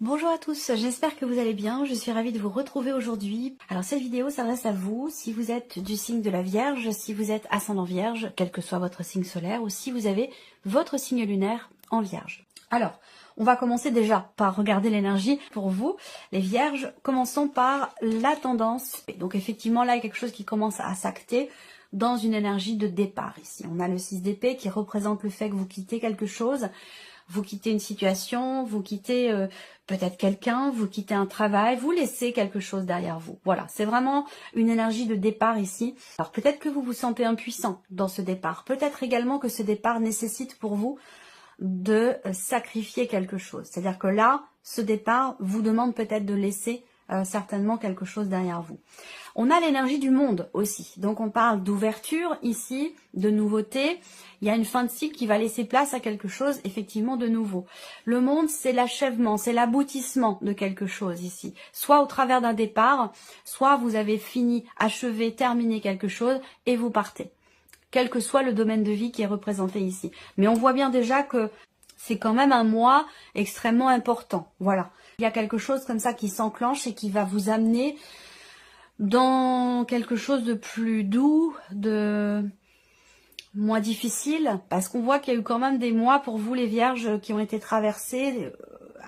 Bonjour à tous, j'espère que vous allez bien, je suis ravie de vous retrouver aujourd'hui. Alors cette vidéo s'adresse à vous, si vous êtes du signe de la Vierge, si vous êtes ascendant Vierge, quel que soit votre signe solaire, ou si vous avez votre signe lunaire en Vierge. Alors, on va commencer déjà par regarder l'énergie pour vous, les Vierges. Commençons par la tendance. Donc effectivement, là, il y a quelque chose qui commence à s'acter dans une énergie de départ ici. On a le 6 d'épée qui représente le fait que vous quittez quelque chose. Vous quittez une situation, vous quittez peut-être quelqu'un, vous quittez un travail, vous laissez quelque chose derrière vous. Voilà, c'est vraiment une énergie de départ ici. Alors peut-être que vous vous sentez impuissant dans ce départ. Peut-être également que ce départ nécessite pour vous de sacrifier quelque chose. C'est-à-dire que là, ce départ vous demande peut-être de laisser certainement quelque chose derrière vous. On a l'énergie du monde aussi. Donc on parle d'ouverture ici, de nouveauté. Il y a une fin de cycle qui va laisser place à quelque chose effectivement de nouveau. Le monde, c'est l'achèvement, c'est l'aboutissement de quelque chose ici. Soit au travers d'un départ, soit vous avez fini, achevé, terminé quelque chose et vous partez. Quel que soit le domaine de vie qui est représenté ici. Mais on voit bien déjà que c'est quand même un mois extrêmement important. Voilà. Il y a quelque chose comme ça qui s'enclenche et qui va vous amener dans quelque chose de plus doux, de moins difficile, parce qu'on voit qu'il y a eu quand même des mois pour vous les Vierges qui ont été traversés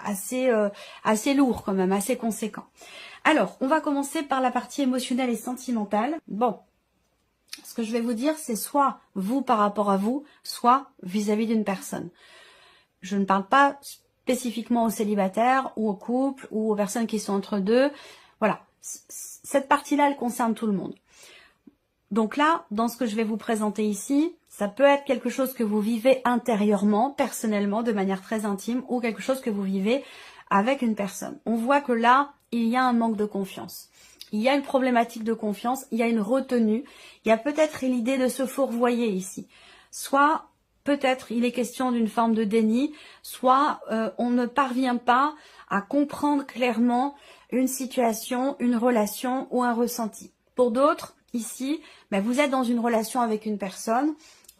assez lourds quand même, assez conséquents. Alors, on va commencer par la partie émotionnelle et sentimentale. Bon, ce que je vais vous dire, c'est soit vous par rapport à vous, soit vis-à-vis d'une personne. Je ne parle pas spécifiquement aux célibataires ou aux couples ou aux personnes qui sont entre deux. Voilà, cette partie-là, elle concerne tout le monde. Donc là, dans ce que je vais vous présenter ici, ça peut être quelque chose que vous vivez intérieurement, personnellement, de manière très intime, ou quelque chose que vous vivez avec une personne. On voit que là, il y a un manque de confiance. Il y a une problématique de confiance, il y a une retenue, il y a peut-être l'idée de se fourvoyer ici. Soit, peut-être, il est question d'une forme de déni, soit on ne parvient pas à comprendre clairement une situation, une relation ou un ressenti. Pour d'autres, ici, vous êtes dans une relation avec une personne,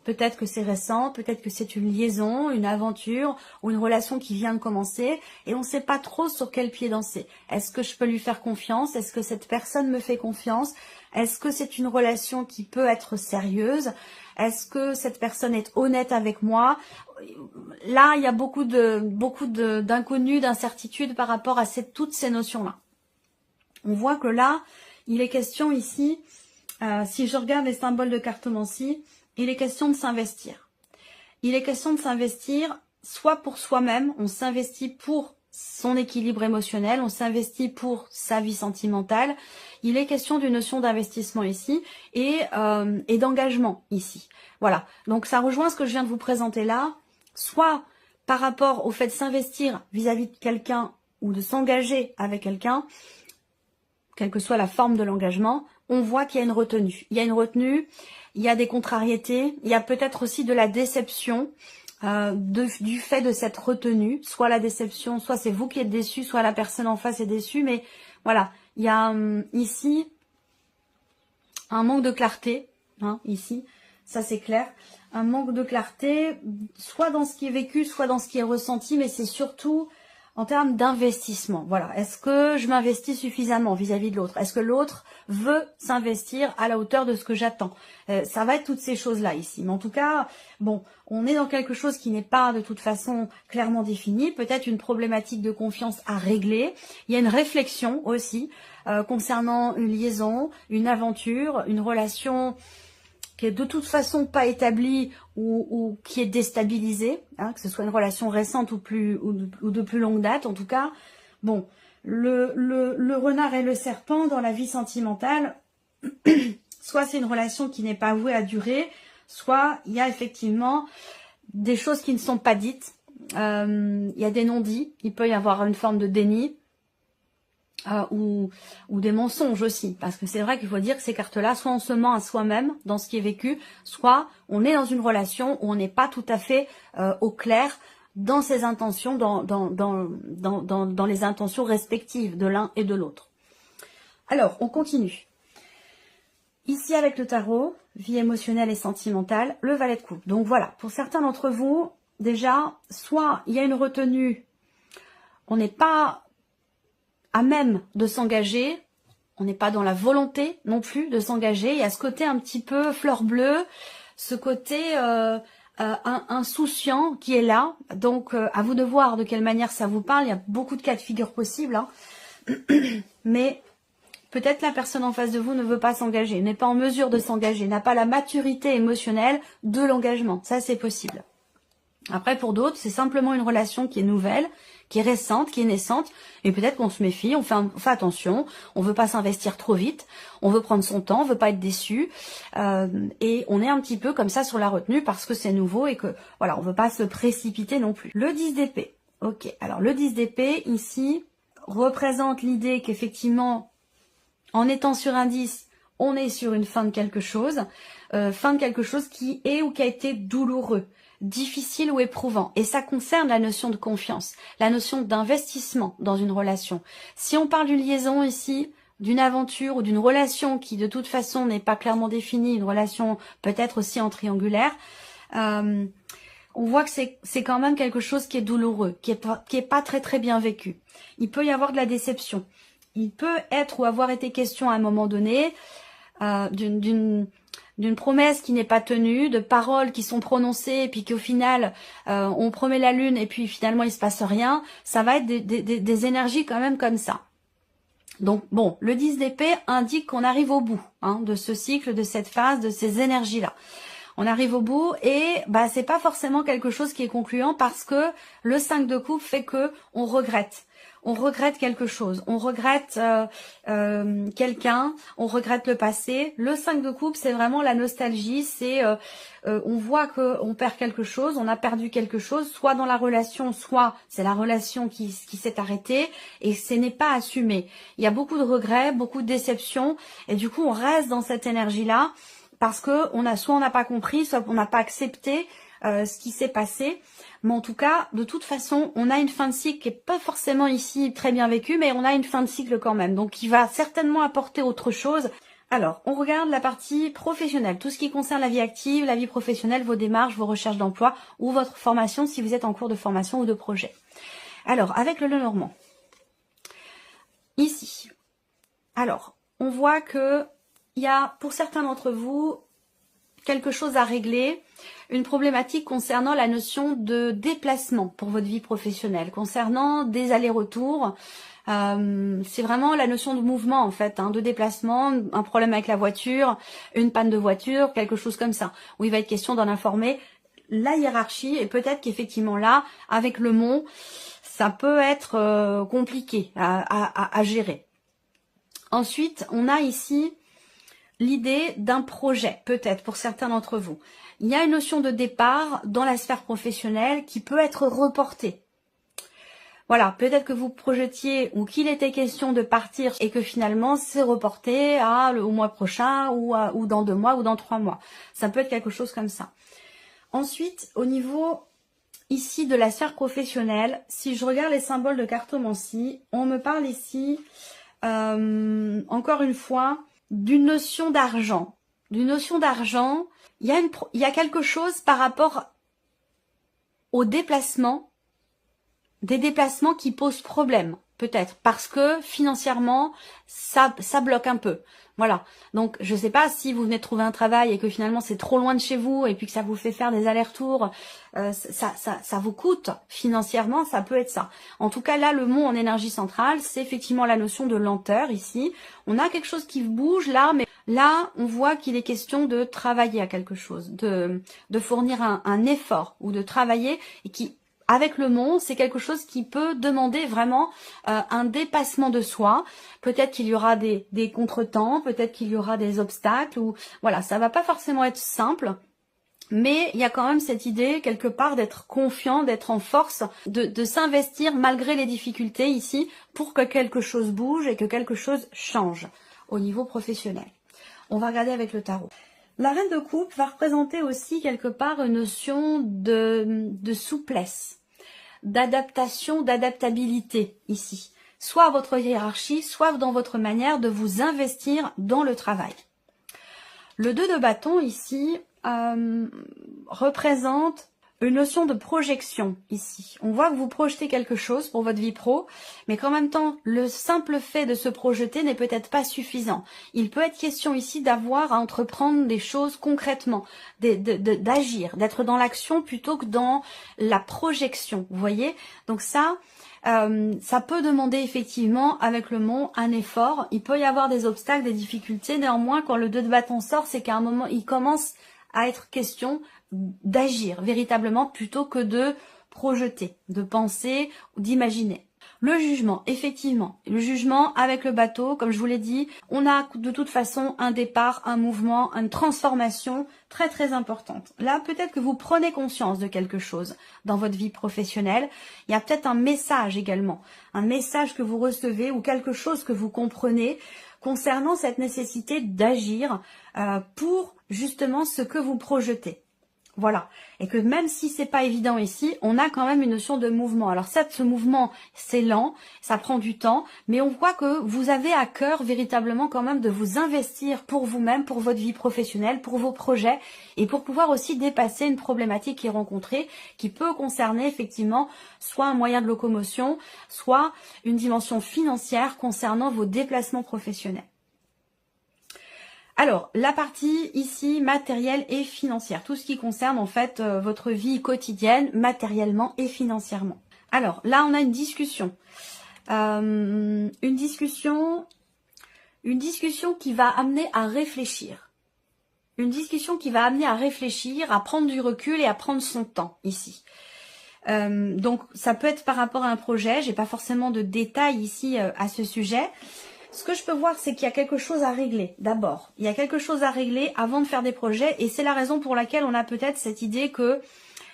peut-être que c'est récent, peut-être que c'est une liaison, une aventure ou une relation qui vient de commencer et on ne sait pas trop sur quel pied danser. Est-ce que je peux lui faire confiance? Est-ce que cette personne me fait confiance? Est-ce que c'est une relation qui peut être sérieuse? Est-ce que cette personne est honnête avec moi? Là, il y a beaucoup d'inconnus, d'incertitudes par rapport à toutes ces notions-là. On voit que là, il est question ici, si je regarde les symboles de cartomancie, il est question de s'investir. Il est question de s'investir soit pour soi-même, on s'investit pour son équilibre émotionnel, on s'investit pour sa vie sentimentale. Il est question d'une notion d'investissement ici et d'engagement ici. Voilà, donc ça rejoint ce que je viens de vous présenter là, soit par rapport au fait de s'investir vis-à-vis de quelqu'un ou de s'engager avec quelqu'un, quelle que soit la forme de l'engagement, on voit qu'il y a une retenue. Il y a une retenue, il y a des contrariétés, il y a peut-être aussi de la déception du fait de cette retenue. Soit la déception, soit c'est vous qui êtes déçu, soit la personne en face est déçue. Mais voilà, il y a ici un manque de clarté, ici, ça c'est clair. Un manque de clarté, soit dans ce qui est vécu, soit dans ce qui est ressenti, mais c'est surtout en termes d'investissement. Voilà, est-ce que je m'investis suffisamment vis-à-vis de l'autre? Est-ce que l'autre veut s'investir à la hauteur de ce que j'attends? Ça va être toutes ces choses-là ici. Mais en tout cas, bon, on est dans quelque chose qui n'est pas de toute façon clairement défini. Peut-être une problématique de confiance à régler. Il y a une réflexion aussi concernant une liaison, une aventure, une relation qui est de toute façon pas établie ou qui est déstabilisée, que ce soit une relation récente ou de plus longue date, en tout cas. Bon, le renard et le serpent dans la vie sentimentale, soit c'est une relation qui n'est pas vouée à durer, soit il y a effectivement des choses qui ne sont pas dites, il y a des non-dits, il peut y avoir une forme de déni, ou des mensonges aussi, parce que c'est vrai qu'il faut dire que ces cartes-là, soit on se ment à soi-même dans ce qui est vécu, soit on est dans une relation où on n'est pas tout à fait au clair dans ses intentions, dans les intentions respectives de l'un et de l'autre. Alors, on continue. Ici, avec le tarot, vie émotionnelle et sentimentale, le valet de coupe. Donc voilà, pour certains d'entre vous, déjà, soit il y a une retenue on n'est pas à même de s'engager, on n'est pas dans la volonté non plus de s'engager. Il y a ce côté un petit peu fleur bleue, ce côté insouciant qui est là. Donc à vous de voir de quelle manière ça vous parle. Il y a beaucoup de cas de figure possibles, hein. Mais peut-être la personne en face de vous ne veut pas s'engager, n'est pas en mesure de s'engager, n'a pas la maturité émotionnelle de l'engagement. Ça, c'est possible. Après, pour d'autres, c'est simplement une relation qui est nouvelle, qui est récente, qui est naissante. Et peut-être qu'on se méfie, on fait attention, on veut pas s'investir trop vite, on veut prendre son temps, on veut pas être déçu. Et on est un petit peu comme ça sur la retenue parce que c'est nouveau et que, voilà, on veut pas se précipiter non plus. Le 10 d'épée. Ok, alors le 10 d'épée, ici, représente l'idée qu'effectivement, en étant sur un 10, on est sur une fin de quelque chose qui est ou qui a été douloureux, difficile ou éprouvant. Et ça concerne la notion de confiance, la notion d'investissement dans une relation. Si on parle d'une liaison ici, d'une aventure ou d'une relation qui de toute façon n'est pas clairement définie, une relation peut-être aussi en triangulaire, on voit que c'est quand même quelque chose qui est douloureux, qui est pas très très bien vécu. Il peut y avoir de la déception. Il peut être ou avoir été question à un moment donné d'une promesse qui n'est pas tenue, de paroles qui sont prononcées et puis qu'au final on promet la lune et puis finalement il se passe rien. Ça va être des énergies quand même comme ça. Donc bon, le 10 d'épée indique qu'on arrive au bout de ce cycle, de cette phase, de ces énergies-là. On arrive au bout et c'est pas forcément quelque chose qui est concluant parce que le 5 de coupe fait que on regrette. On regrette quelque chose, on regrette quelqu'un, on regrette le passé. Le 5 de coupe, c'est vraiment la nostalgie, c'est on voit qu'on perd quelque chose, on a perdu quelque chose, soit dans la relation, soit c'est la relation qui s'est arrêtée et ce n'est pas assumé. Il y a beaucoup de regrets, beaucoup de déceptions et du coup on reste dans cette énergie-là parce que soit on n'a pas compris, soit on n'a pas accepté ce qui s'est passé. Mais en tout cas, de toute façon, on a une fin de cycle qui n'est pas forcément ici très bien vécue, mais on a une fin de cycle quand même. Donc, qui va certainement apporter autre chose. Alors, on regarde la partie professionnelle. Tout ce qui concerne la vie active, la vie professionnelle, vos démarches, vos recherches d'emploi ou votre formation si vous êtes en cours de formation ou de projet. Alors, avec le Lenormand. Ici. Alors, on voit que il y a, pour certains d'entre vous, quelque chose à régler, une problématique concernant la notion de déplacement pour votre vie professionnelle, concernant des allers-retours. C'est vraiment la notion de mouvement en fait, de déplacement, un problème avec la voiture, une panne de voiture, quelque chose comme ça, où il va être question d'en informer la hiérarchie et peut-être qu'effectivement là, avec le mont, ça peut être compliqué à gérer. Ensuite, on a ici l'idée d'un projet, peut-être pour certains d'entre vous. Il y a une notion de départ dans la sphère professionnelle qui peut être reportée. Voilà, peut-être que vous projetiez ou qu'il était question de partir et que finalement c'est reporté au mois prochain ou dans 2 mois ou dans 3 mois. Ça peut être quelque chose comme ça. Ensuite, au niveau ici de la sphère professionnelle, si je regarde les symboles de cartomancie, on me parle ici, encore une fois, d'une notion d'argent. D'une notion d'argent, il y a quelque chose par rapport aux déplacements, des déplacements qui posent problème, peut-être, parce que financièrement, ça bloque un peu. Voilà, donc je ne sais pas si vous venez de trouver un travail et que finalement c'est trop loin de chez vous et puis que ça vous fait faire des allers-retours, ça vous coûte financièrement, ça peut être ça. En tout cas là, le mot en énergie centrale, c'est effectivement la notion de lenteur ici. On a quelque chose qui bouge là, mais là on voit qu'il est question de travailler à quelque chose, de fournir un effort ou de travailler et qui... Avec le mont, c'est quelque chose qui peut demander vraiment un dépassement de soi. Peut-être qu'il y aura des contretemps, peut-être qu'il y aura des obstacles. Ou voilà, ça va pas forcément être simple. Mais il y a quand même cette idée, quelque part, d'être confiant, d'être en force, de s'investir malgré les difficultés ici pour que quelque chose bouge et que quelque chose change au niveau professionnel. On va regarder avec le tarot. La reine de coupe va représenter aussi quelque part une notion de souplesse, d'adaptation, d'adaptabilité ici. Soit à votre hiérarchie, soit dans votre manière de vous investir dans le travail. Le 2 de bâton ici représente une notion de projection ici. On voit que vous projetez quelque chose pour votre vie pro, mais qu'en même temps, le simple fait de se projeter n'est peut-être pas suffisant. Il peut être question ici d'avoir à entreprendre des choses concrètement, d'agir, d'être dans l'action plutôt que dans la projection, vous voyez? Donc ça peut demander effectivement avec le mont un effort. Il peut y avoir des obstacles, des difficultés. Néanmoins, quand le 2 de bâton sort, c'est qu'à un moment, il commence à être question d'agir véritablement plutôt que de projeter, de penser ou d'imaginer. Le jugement, effectivement, le jugement avec le bateau, comme je vous l'ai dit, on a de toute façon un départ, un mouvement, une transformation très très importante. Là, peut-être que vous prenez conscience de quelque chose dans votre vie professionnelle. Il y a peut-être un message également, un message que vous recevez ou quelque chose que vous comprenez concernant cette nécessité d'agir pour justement ce que vous projetez. Voilà, et que même si c'est pas évident ici, on a quand même une notion de mouvement. Alors certes, ce mouvement, c'est lent, ça prend du temps, mais on voit que vous avez à cœur véritablement quand même de vous investir pour vous-même, pour votre vie professionnelle, pour vos projets, et pour pouvoir aussi dépasser une problématique qui est rencontrée, qui peut concerner effectivement soit un moyen de locomotion, soit une dimension financière concernant vos déplacements professionnels. Alors, la partie ici matérielle et financière, tout ce qui concerne en fait votre vie quotidienne, matériellement et financièrement. Alors, là on a une discussion. Une discussion qui va amener à réfléchir. Une discussion qui va amener à réfléchir, à prendre du recul et à prendre son temps ici. Donc, ça peut être par rapport à un projet, j'ai pas forcément de détails ici à ce sujet. Ce que je peux voir, c'est qu'il y a quelque chose à régler, d'abord. Il y a quelque chose à régler avant de faire des projets, et c'est la raison pour laquelle on a peut-être cette idée que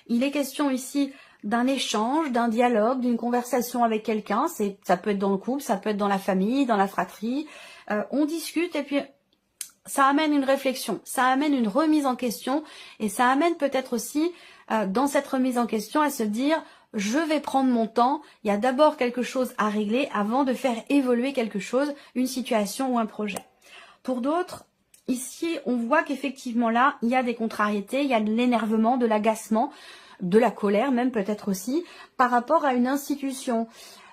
il est question ici d'un échange, d'un dialogue, d'une conversation avec quelqu'un. Ça peut être dans le couple, ça peut être dans la famille, dans la fratrie. On discute et puis ça amène une réflexion, ça amène une remise en question, et ça amène peut-être aussi, dans cette remise en question, à se dire... Je vais prendre mon temps, il y a d'abord quelque chose à régler avant de faire évoluer quelque chose, une situation ou un projet. Pour d'autres, ici, on voit qu'effectivement là, il y a des contrariétés, il y a de l'énervement, de l'agacement, de la colère même peut-être aussi, par rapport à une institution,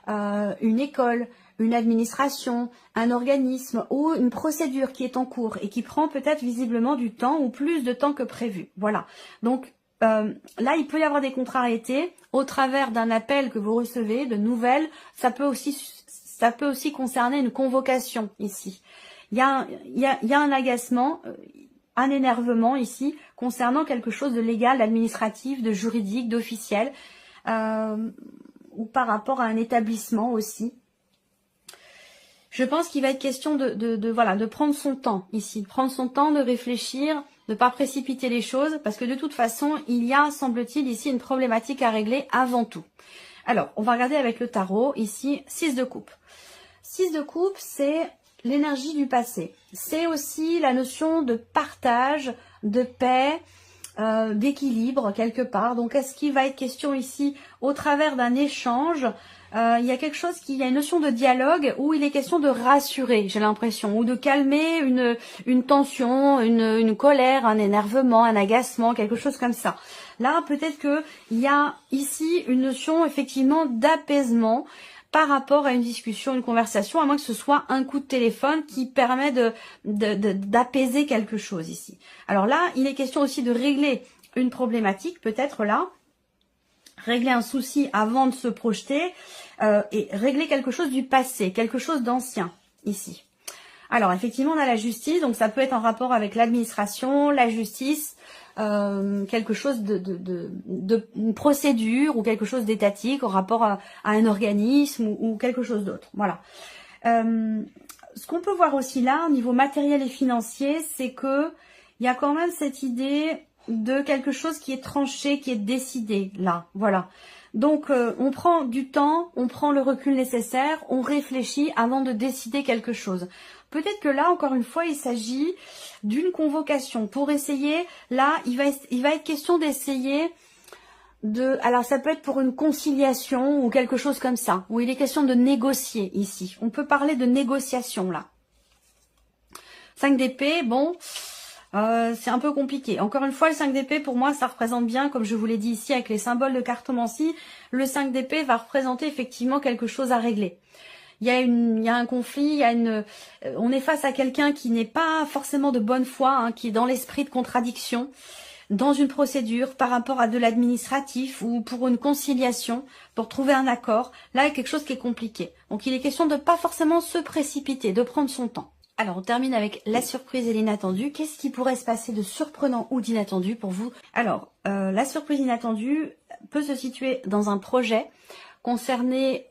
une école, une administration, un organisme ou une procédure qui est en cours et qui prend peut-être visiblement du temps ou plus de temps que prévu. Voilà, donc là, il peut y avoir des contrariétés au travers d'un appel que vous recevez, de nouvelles. Ça peut aussi concerner une convocation ici. Il y a un agacement, un énervement ici concernant quelque chose de légal, d'administratif, de juridique, d'officiel, ou par rapport à un établissement aussi. Je pense qu'il va être question de prendre son temps ici, prendre son temps de réfléchir, de ne pas précipiter les choses, parce que de toute façon, il y a, semble-t-il, ici une problématique à régler avant tout. Alors, on va regarder avec le tarot, ici, 6 de coupe. 6 de coupe, c'est l'énergie du passé. C'est aussi la notion de partage, de paix, d'équilibre quelque part. Donc, est-ce qu'il va être question ici, au travers d'un échange, il y a quelque chose il y a une notion de dialogue où il est question de rassurer, j'ai l'impression, ou de calmer une tension, une colère, un énervement, un agacement, quelque chose comme ça. Là, peut-être que il y a ici une notion effectivement d'apaisement par rapport à une discussion, une conversation, à moins que ce soit un coup de téléphone qui permet d'apaiser quelque chose ici. Alors là, il est question aussi de régler une problématique, peut-être là, régler un souci avant de se projeter et régler quelque chose du passé, quelque chose d'ancien ici. Alors effectivement on a la justice, donc ça peut être en rapport avec l'administration, la justice, quelque chose une procédure ou quelque chose d'étatique en rapport à un organisme ou quelque chose d'autre. Voilà. Ce qu'on peut voir aussi là au niveau matériel et financier, c'est que il y a quand même cette idée de quelque chose qui est tranché, qui est décidé là, voilà. Donc on prend du temps, on prend le recul nécessaire, on réfléchit avant de décider quelque chose. Peut-être que là, encore une fois, il s'agit d'une convocation pour essayer, là, il va être question d'essayer alors ça peut être pour une conciliation ou quelque chose comme ça, où il est question de négocier ici. On peut parler de négociation là. 5 d'épée, bon... c'est un peu compliqué. Encore une fois, le 5 d'épée, pour moi, ça représente bien, comme je vous l'ai dit ici, avec les symboles de cartomancie, le 5 d'épée va représenter effectivement quelque chose à régler. Il y a un conflit, on est face à quelqu'un qui n'est pas forcément de bonne foi, hein, qui est dans l'esprit de contradiction, dans une procédure par rapport à de l'administratif ou pour une conciliation, pour trouver un accord. Là, il y a quelque chose qui est compliqué. Donc, il est question de pas forcément se précipiter, de prendre son temps. Alors, on termine avec la surprise et l'inattendu. Qu'est-ce qui pourrait se passer de surprenant ou d'inattendu pour vous? Alors, la surprise inattendue peut se situer dans un projet concerné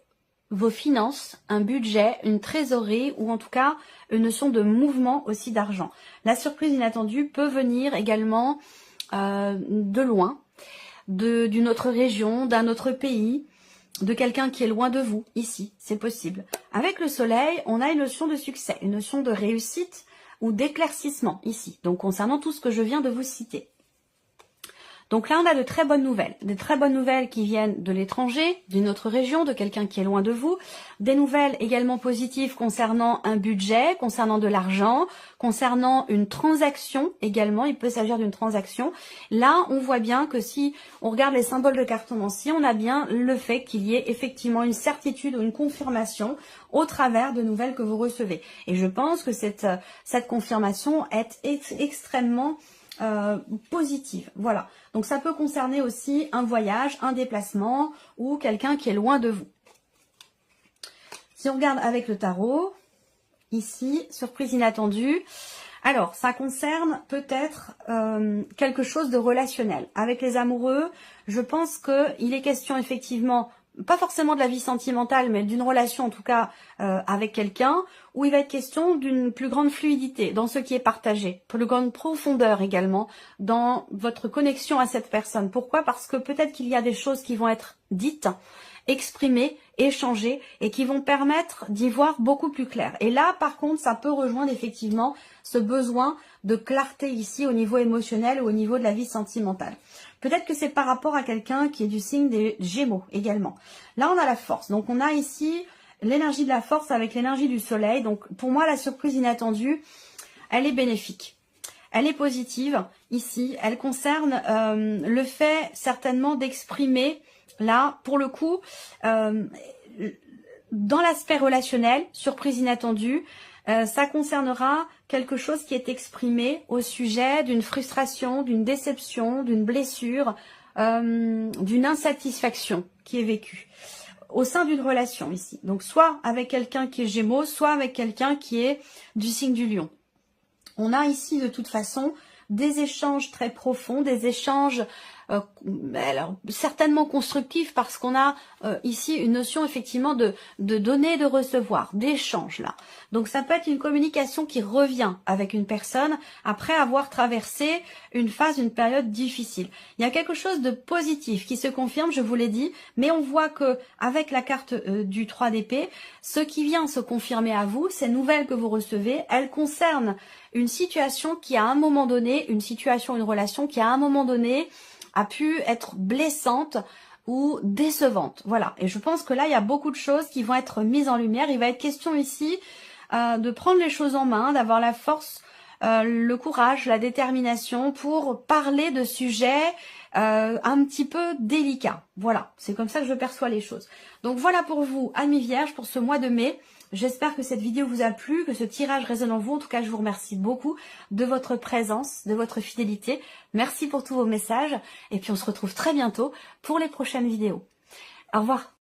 vos finances, un budget, une trésorerie ou en tout cas une notion de mouvement aussi d'argent. La surprise inattendue peut venir également de loin, d'une autre région, d'un autre pays, de quelqu'un qui est loin de vous, ici, c'est possible. Avec le soleil, on a une notion de succès, une notion de réussite ou d'éclaircissement ici, donc concernant tout ce que je viens de vous citer. Donc là, on a de très bonnes nouvelles. Des très bonnes nouvelles qui viennent de l'étranger, d'une autre région, de quelqu'un qui est loin de vous. Des nouvelles également positives concernant un budget, concernant de l'argent, concernant une transaction également. Il peut s'agir d'une transaction. Là, on voit bien que si on regarde les symboles de cartomancie, on a bien le fait qu'il y ait effectivement une certitude ou une confirmation au travers de nouvelles que vous recevez. Et je pense que cette confirmation est extrêmement positive. Voilà. Donc ça peut concerner aussi un voyage, un déplacement ou quelqu'un qui est loin de vous. Si on regarde avec le tarot, ici, surprise inattendue. Alors, ça concerne peut-être quelque chose de relationnel. Avec les amoureux, je pense qu'il est question effectivement, pas forcément de la vie sentimentale, mais d'une relation en tout cas avec quelqu'un, où il va être question d'une plus grande fluidité dans ce qui est partagé, plus grande profondeur également dans votre connexion à cette personne. Pourquoi? Parce que peut-être qu'il y a des choses qui vont être dites, exprimées, échangées et qui vont permettre d'y voir beaucoup plus clair. Et là, par contre, ça peut rejoindre effectivement ce besoin de clarté ici au niveau émotionnel ou au niveau de la vie sentimentale. Peut-être que c'est par rapport à quelqu'un qui est du signe des Gémeaux également. Là, on a la force. Donc, on a ici l'énergie de la force avec l'énergie du soleil. Donc, pour moi, la surprise inattendue, elle est bénéfique. Elle est positive ici. Elle concerne le fait certainement d'exprimer, là, pour le coup, dans l'aspect relationnel, surprise inattendue, ça concernera quelque chose qui est exprimé au sujet d'une frustration, d'une déception, d'une blessure, d'une insatisfaction qui est vécue au sein d'une relation ici. Donc soit avec quelqu'un qui est Gémeaux, soit avec quelqu'un qui est du signe du Lion. On a ici de toute façon des échanges très profonds, des échanges alors, certainement constructifs parce qu'on a ici une notion effectivement de donner et de recevoir, d'échange là. Donc ça peut être une communication qui revient avec une personne après avoir traversé une phase, une période difficile. Il y a quelque chose de positif qui se confirme, je vous l'ai dit, mais on voit que avec la carte du 3 d'épée, ce qui vient se confirmer à vous, ces nouvelles que vous recevez, elles concernent une situation qui à un moment donné, une situation, une relation qui à un moment donné a pu être blessante ou décevante. Voilà. Et je pense que là, il y a beaucoup de choses qui vont être mises en lumière. Il va être question ici de prendre les choses en main, d'avoir la force, le courage, la détermination pour parler de sujets un petit peu délicats. Voilà. C'est comme ça que je perçois les choses. Donc voilà pour vous, amis vierges, pour ce mois de mai. J'espère que cette vidéo vous a plu, que ce tirage résonne en vous. En tout cas, je vous remercie beaucoup de votre présence, de votre fidélité. Merci pour tous vos messages. Et puis, on se retrouve très bientôt pour les prochaines vidéos. Au revoir.